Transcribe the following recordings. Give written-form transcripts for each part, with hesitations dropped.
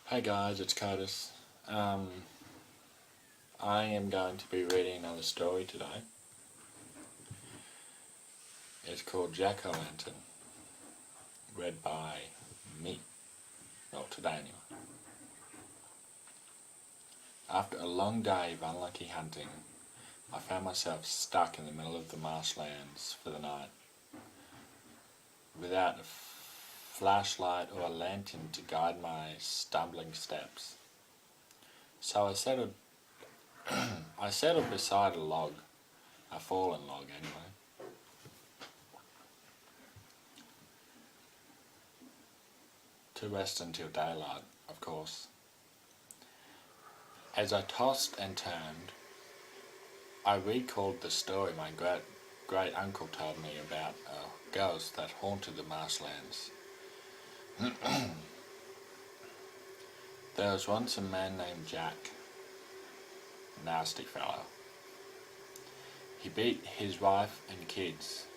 Hey guys, it's Curtis. I am going to be reading another story today. It's called Jack-O-Lantern, read by me. Well, today anyway. After a long day of unlucky hunting, I found myself stuck in the middle of the marshlands for the night, without a flashlight or a lantern to guide my stumbling steps. So I settled beside a log, a fallen log anyway, to rest until daylight, of course. As I tossed and turned, I recalled the story my great uncle told me about a ghost that haunted the marshlands. There was once a man named Jack, a nasty fellow. He beat his wife and kids,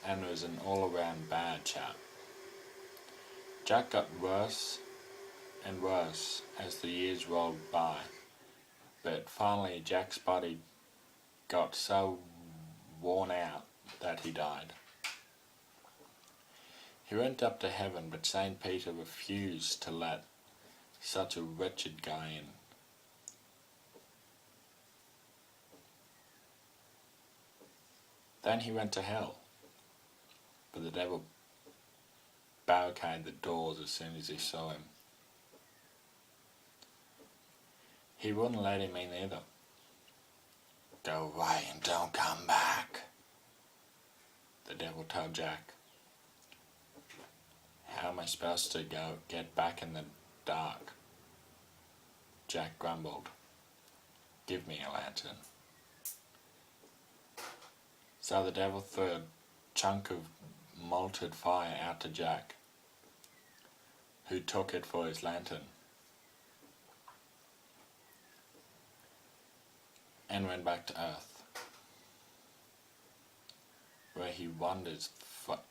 and was an all-around bad chap. Jack got worse and worse as the years rolled by, but finally Jack's body got so worn out that he died. He went up to heaven, but St. Peter refused to let such a wretched guy in. Then he went to hell, but the devil barricaded the doors as soon as he saw him. He wouldn't let him in either. "Go away and don't come back," the devil told Jack. "How am I supposed to get back in the dark?" Jack grumbled. "Give me a lantern." So the devil threw a chunk of molten fire out to Jack, who took it for his lantern, and went back to Earth, where he wanders forever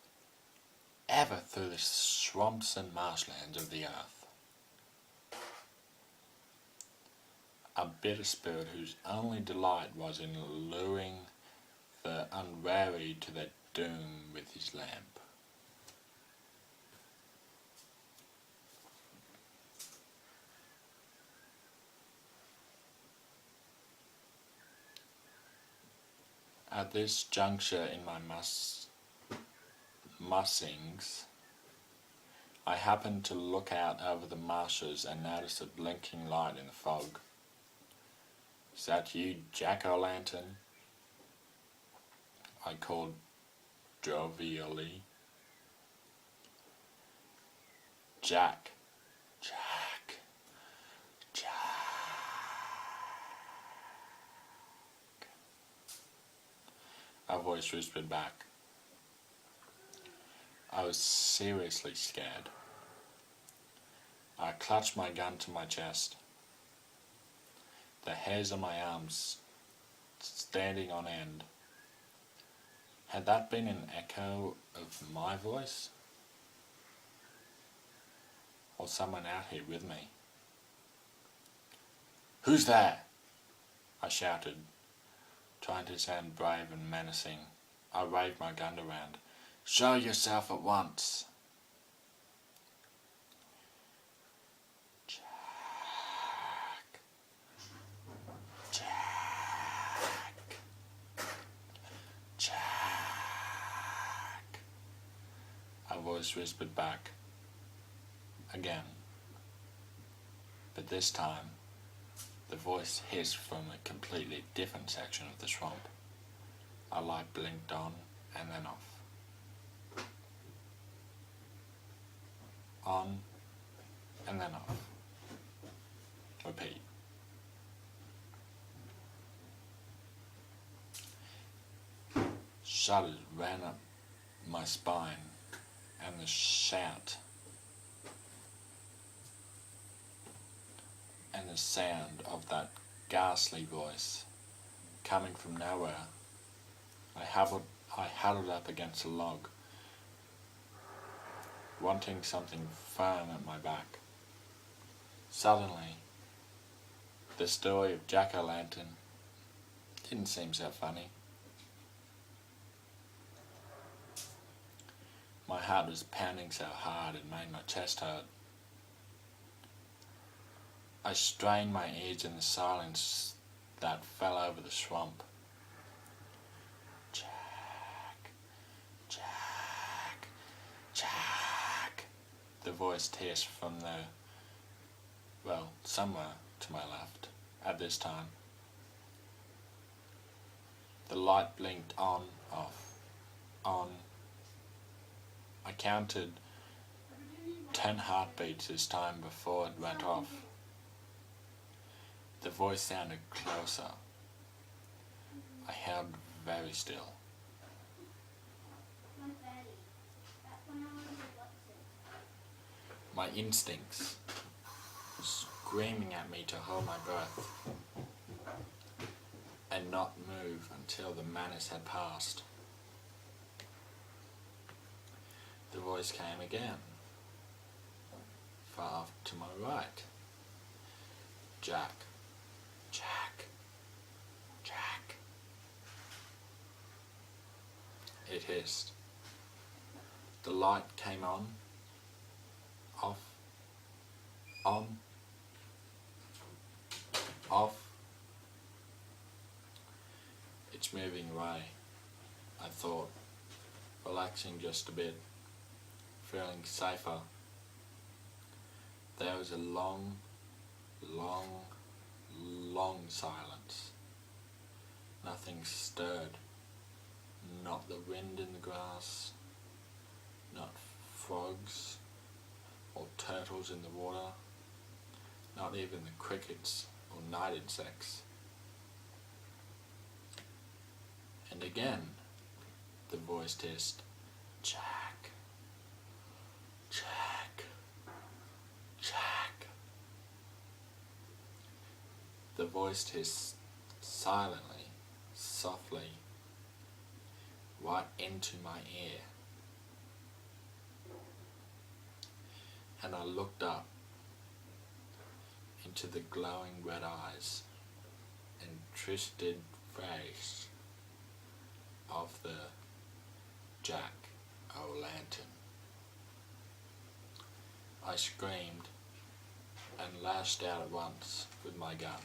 through the swamps and marshlands of the earth. A bitter spirit whose only delight was in luring the unwary to their doom with his lamp. At this juncture in my mussings, I happened to look out over the marshes and noticed a blinking light in the fog. "Is that you, Jack-O-Lantern?" I called jovially. "Jack, Jack, Jack," a voice whispered back. I was seriously scared. I clutched my gun to my chest, the hairs on my arms standing on end. Had that been an echo of my voice? Or someone out here with me? "Who's there?" I shouted, trying to sound brave and menacing. I waved my gun around. "Show yourself at once." "Jack, Jack, Jack," a voice whispered back again. But this time, the voice hissed from a completely different section of the swamp. A light blinked on and then off. On and then off. Repeat. Shudders ran up my spine, and the sound of that ghastly voice coming from nowhere. I huddled up against a log, wanting something firm at my back. Suddenly, the story of Jack-o'-lantern didn't seem so funny. My heart was pounding so hard it made my chest hurt. I strained my ears in the silence that fell over the swamp. Jack, Jack, Jack. The voice hissed from somewhere to my left at this time. The light blinked on, off, on. I counted 10 heartbeats this time before it went off. The voice sounded closer. I held very still. My instincts screaming at me to hold my breath and not move until the menace had passed. The voice came again, far off to my right. Jack, Jack, Jack. It hissed. The light came on, off, on, off. It's moving away, I thought, relaxing just a bit, feeling safer. There was a long, long, long silence. Nothing stirred. Not the wind in the grass, not frogs or turtles in the water, not even the crickets or night insects. And again, the voice hissed, Jack, Jack, Jack. The voice hissed silently, softly, right into my ear. And I looked up into the glowing red eyes and twisted face of the Jack-o'-lantern. I screamed and lashed out at once with my gun.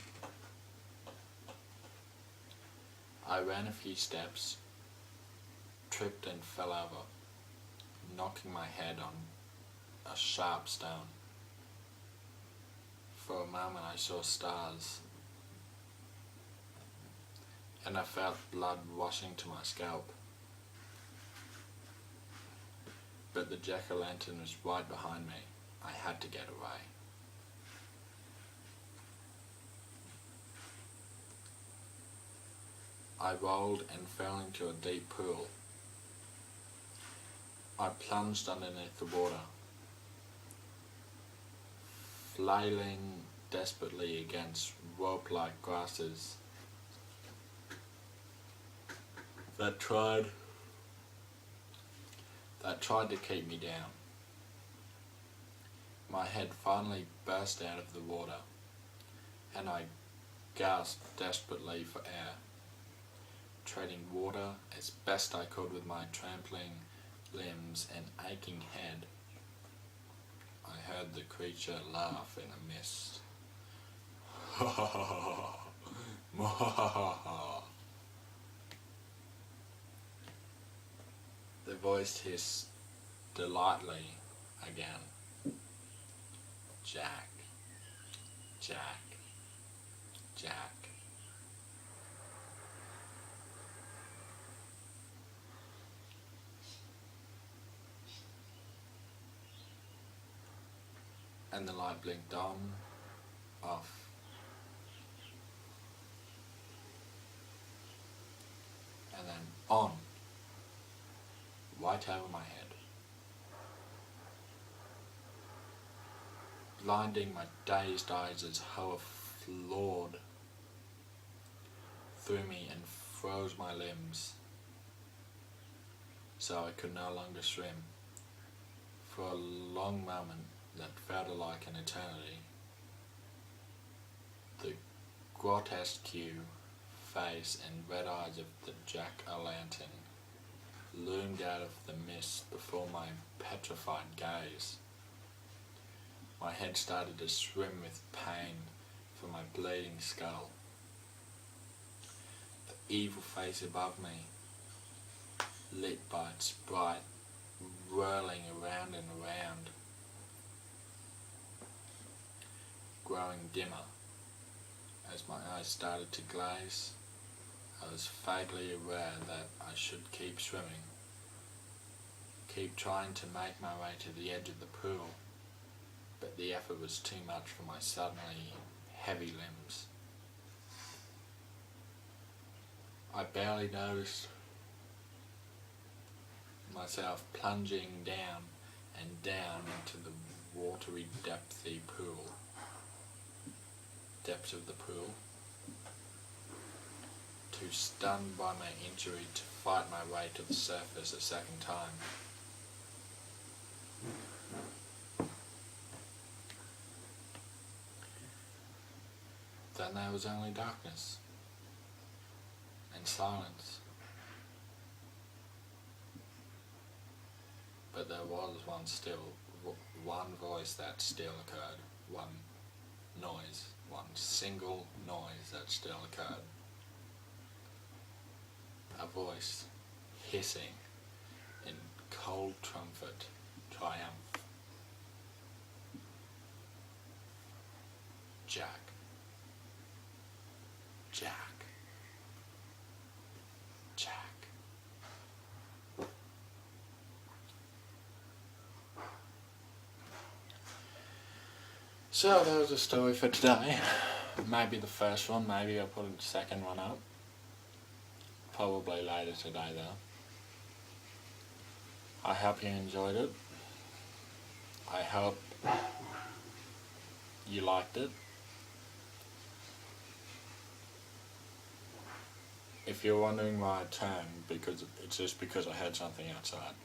I ran a few steps, tripped and fell over, knocking my head on a sharp stone. For a moment I saw stars, and I felt blood washing to my scalp. But the jack-o'-lantern was right behind me. I had to get away. I rolled and fell into a deep pool. I plunged underneath the water, flailing desperately against rope-like grasses that tried to keep me down. My head finally burst out of the water, and I gasped desperately for air, treading water as best I could with my trampling limbs and aching head. I heard the creature laugh in a mist. Ha ha ha ha ha ha ha. The voice hissed delightedly again. Jack, Jack, Jack. And the light blinked on, off, and then on, right over my head, blinding my dazed eyes as Hoa floored through me and froze my limbs, so I could no longer swim. For a long moment that felt like an eternity, The grotesque face and red eyes of the jack-o'-lantern loomed out of the mist before my petrified gaze. My head started to swim with pain from my bleeding skull. The evil face above me, lit by its bright, whirling around and around, growing dimmer. As my eyes started to glaze, I was vaguely aware that I should keep swimming, keep trying to make my way to the edge of the pool, but the effort was too much for my suddenly heavy limbs. I barely noticed myself plunging down and down into the watery depths of the pool, too stunned by my injury to fight my way to the surface a second time. Then there was only darkness and silence. But there was one voice that still occurred, one noise, one single noise that still occurred. A voice hissing in cold trumpet triumph. Jack. Jack. Jack. So that was the story for today. Maybe the first one, maybe I'll put the second one up. Probably later today though. I hope you enjoyed it. I hope you liked it. If you're wondering why I turned, it's just because I heard something outside.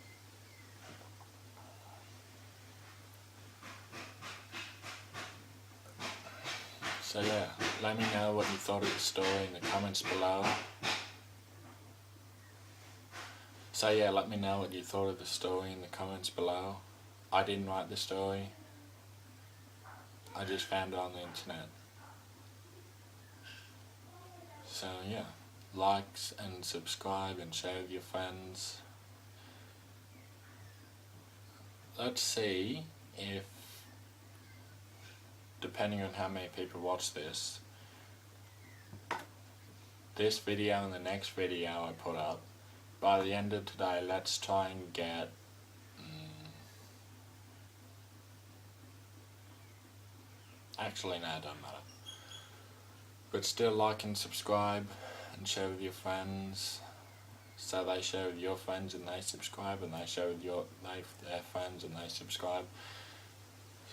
So yeah, let me know what you thought of the story in the comments below. I didn't write the story. I just found it on the internet. So yeah, likes and subscribe and share with your friends. Let's see if, depending on how many people watch this video and the next video I put up, by the end of today, let's try and get actually no, it doesn't matter. But still like and subscribe and share with your friends. So they share with your friends and they subscribe, and they share with their friends and they subscribe.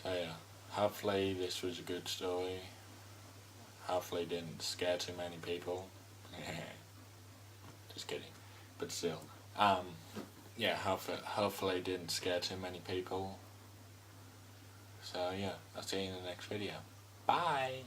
So yeah, hopefully this was a good story. Hopefully it didn't scare too many people. Just kidding. But still, yeah, hopefully it didn't scare too many people. So yeah, I'll see you in the next video. Bye!